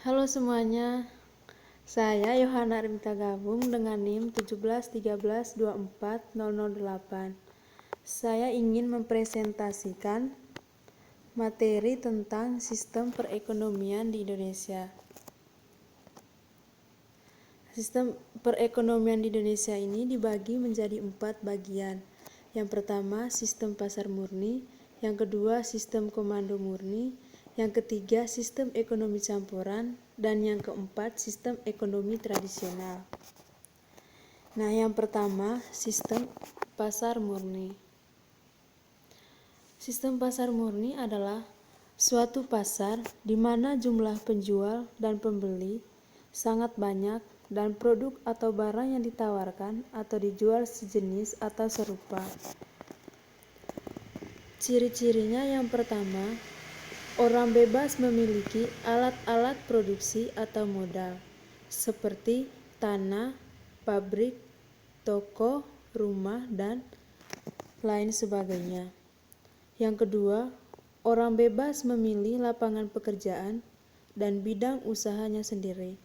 Halo semuanya, saya Yohana Armita Gabung dengan NIM 171324008. Saya ingin mempresentasikan materi tentang sistem perekonomian di Indonesia. Sistem perekonomian di Indonesia ini dibagi menjadi 4 bagian. Yang pertama, sistem pasar murni. Yang kedua, sistem komando murni. Yang ketiga, sistem ekonomi campuran. Dan yang keempat, sistem ekonomi tradisional. Nah, yang pertama, sistem pasar murni. Sistem pasar murni adalah suatu pasar di mana jumlah penjual dan pembeli sangat banyak dan produk atau barang yang ditawarkan atau dijual sejenis atau serupa. Ciri-cirinya yang pertama, orang bebas memiliki alat-alat produksi atau modal, seperti tanah, pabrik, toko, rumah, dan lain sebagainya. Yang kedua, orang bebas memilih lapangan pekerjaan dan bidang usahanya sendiri.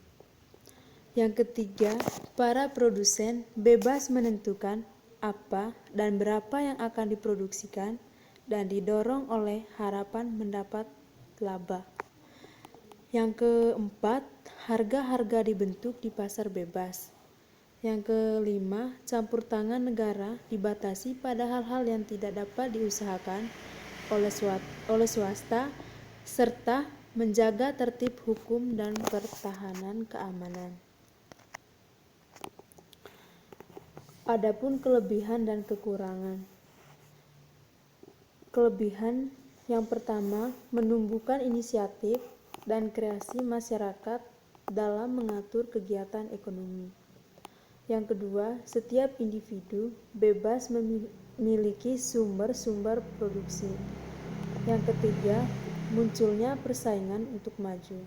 Yang ketiga, para produsen bebas menentukan apa dan berapa yang akan diproduksikan dan didorong oleh harapan mendapat laba. Yang keempat, harga-harga dibentuk di pasar bebas. Yang kelima, campur tangan negara dibatasi pada hal-hal yang tidak dapat diusahakan oleh swasta serta menjaga tertib hukum dan pertahanan keamanan. Adapun kelebihan dan kekurangan. Kelebihan yang pertama, menumbuhkan inisiatif dan kreasi masyarakat dalam mengatur kegiatan ekonomi. Yang kedua, setiap individu bebas memiliki sumber-sumber produksi. Yang ketiga, munculnya persaingan untuk maju.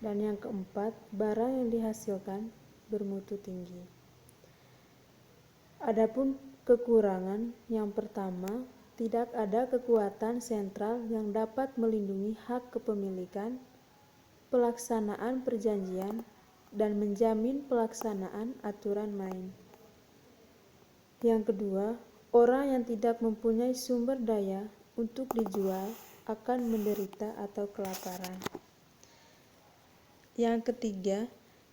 Dan yang keempat, barang yang dihasilkan bermutu tinggi. Adapun kekurangan yang pertama, tidak ada kekuatan sentral yang dapat melindungi hak kepemilikan, pelaksanaan perjanjian, dan menjamin pelaksanaan aturan main. Yang kedua, orang yang tidak mempunyai sumber daya untuk dijual akan menderita atau kelaparan. Yang ketiga,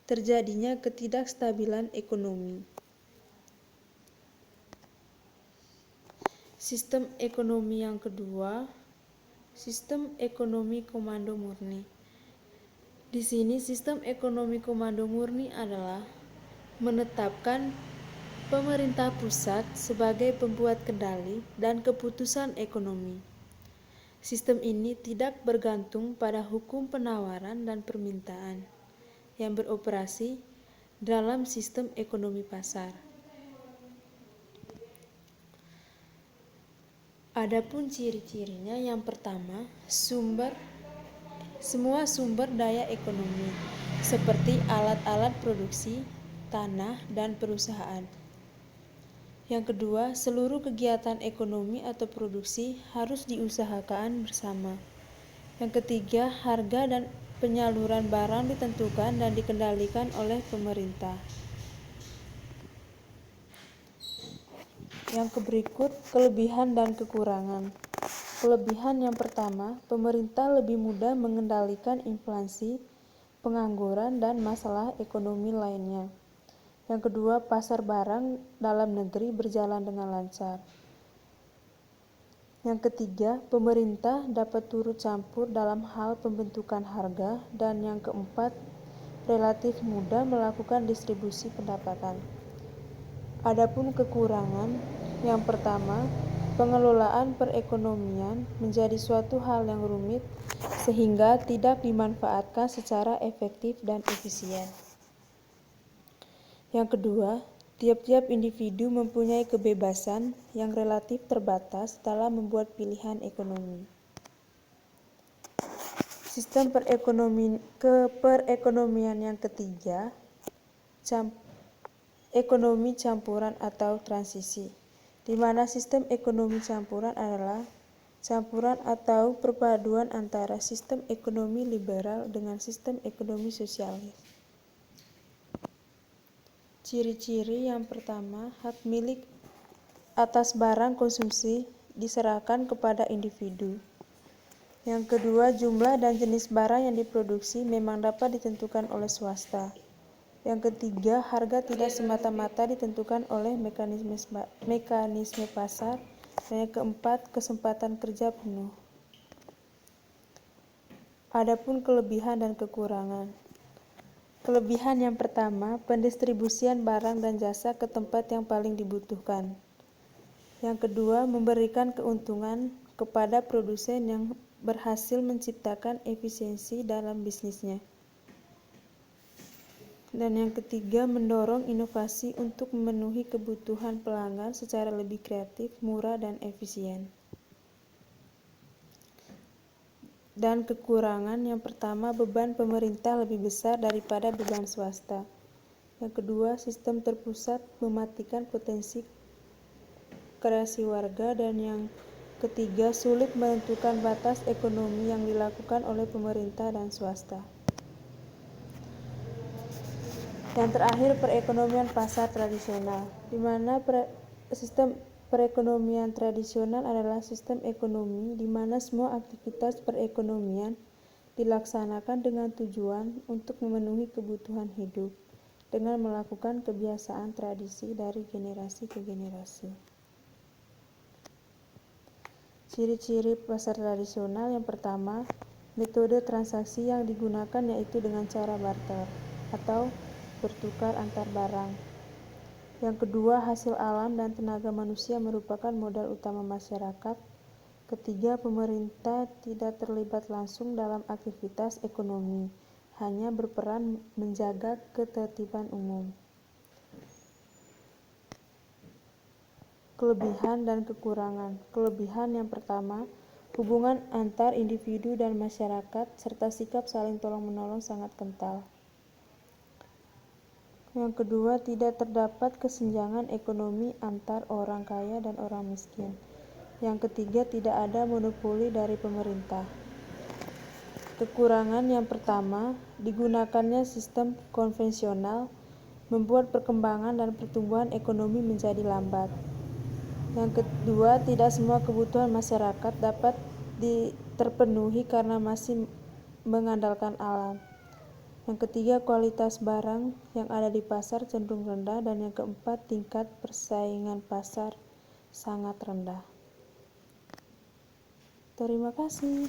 terjadinya ketidakstabilan ekonomi. Sistem ekonomi yang kedua, sistem ekonomi komando murni. Di sini sistem ekonomi komando murni adalah menetapkan pemerintah pusat sebagai pembuat kendali dan keputusan ekonomi. Sistem ini tidak bergantung pada hukum penawaran dan permintaan yang beroperasi dalam sistem ekonomi pasar. Adapun ciri-cirinya yang pertama, semua sumber daya ekonomi seperti alat-alat produksi, tanah, dan perusahaan. Yang kedua, seluruh kegiatan ekonomi atau produksi harus diusahakan bersama. Yang ketiga, harga dan penyaluran barang ditentukan dan dikendalikan oleh pemerintah. Yang berikut, kelebihan dan kekurangan. Kelebihan yang pertama, pemerintah lebih mudah mengendalikan inflasi, pengangguran, dan masalah ekonomi lainnya. Yang kedua, pasar barang dalam negeri berjalan dengan lancar. Yang ketiga, pemerintah dapat turut campur dalam hal pembentukan harga. Dan yang keempat, relatif mudah melakukan distribusi pendapatan. Adapun kekurangan, yang pertama, pengelolaan perekonomian menjadi suatu hal yang rumit sehingga tidak dimanfaatkan secara efektif dan efisien. Yang kedua, tiap-tiap individu mempunyai kebebasan yang relatif terbatas dalam membuat pilihan ekonomi. Sistem perekonomian yang ketiga, ekonomi campuran atau transisi, di mana sistem ekonomi campuran adalah campuran atau perpaduan antara sistem ekonomi liberal dengan sistem ekonomi sosialis. Ciri-ciri yang pertama, hak milik atas barang konsumsi diserahkan kepada individu. Yang kedua, jumlah dan jenis barang yang diproduksi memang dapat ditentukan oleh swasta. Yang ketiga, harga tidak semata-mata ditentukan oleh mekanisme pasar. Dan yang keempat, kesempatan kerja penuh. Adapun kelebihan dan kekurangan. Kelebihan yang pertama, pendistribusian barang dan jasa ke tempat yang paling dibutuhkan. Yang kedua, memberikan keuntungan kepada produsen yang berhasil menciptakan efisiensi dalam bisnisnya. Dan yang ketiga, mendorong inovasi untuk memenuhi kebutuhan pelanggan secara lebih kreatif, murah, dan efisien. Dan kekurangan yang pertama, beban pemerintah lebih besar daripada beban swasta. Yang kedua, sistem terpusat mematikan potensi kreasi warga. Dan yang ketiga, sulit menentukan batas ekonomi yang dilakukan oleh pemerintah dan swasta. Yang terakhir, perekonomian pasar tradisional, di mana sistem perekonomian tradisional adalah sistem ekonomi di mana semua aktivitas perekonomian dilaksanakan dengan tujuan untuk memenuhi kebutuhan hidup dengan melakukan kebiasaan tradisi dari generasi ke generasi. Ciri-ciri pasar tradisional yang pertama, metode transaksi yang digunakan yaitu dengan cara barter atau bertukar antar barang. Yang kedua, hasil alam dan tenaga manusia merupakan modal utama masyarakat. Ketiga, pemerintah tidak terlibat langsung dalam aktivitas ekonomi, hanya berperan menjaga ketertiban umum. Kelebihan dan kekurangan. Kelebihan yang pertama, hubungan antar individu dan masyarakat serta sikap saling tolong-menolong sangat kental. Yang kedua, tidak terdapat kesenjangan ekonomi antar orang kaya dan orang miskin. Yang ketiga, tidak ada monopoli dari pemerintah. Kekurangan yang pertama, digunakannya sistem konvensional membuat perkembangan dan pertumbuhan ekonomi menjadi lambat. Yang kedua, tidak semua kebutuhan masyarakat dapat terpenuhi karena masih mengandalkan alam. Yang ketiga, kualitas barang yang ada di pasar cenderung rendah. Dan yang keempat, tingkat persaingan pasar sangat rendah. Terima kasih.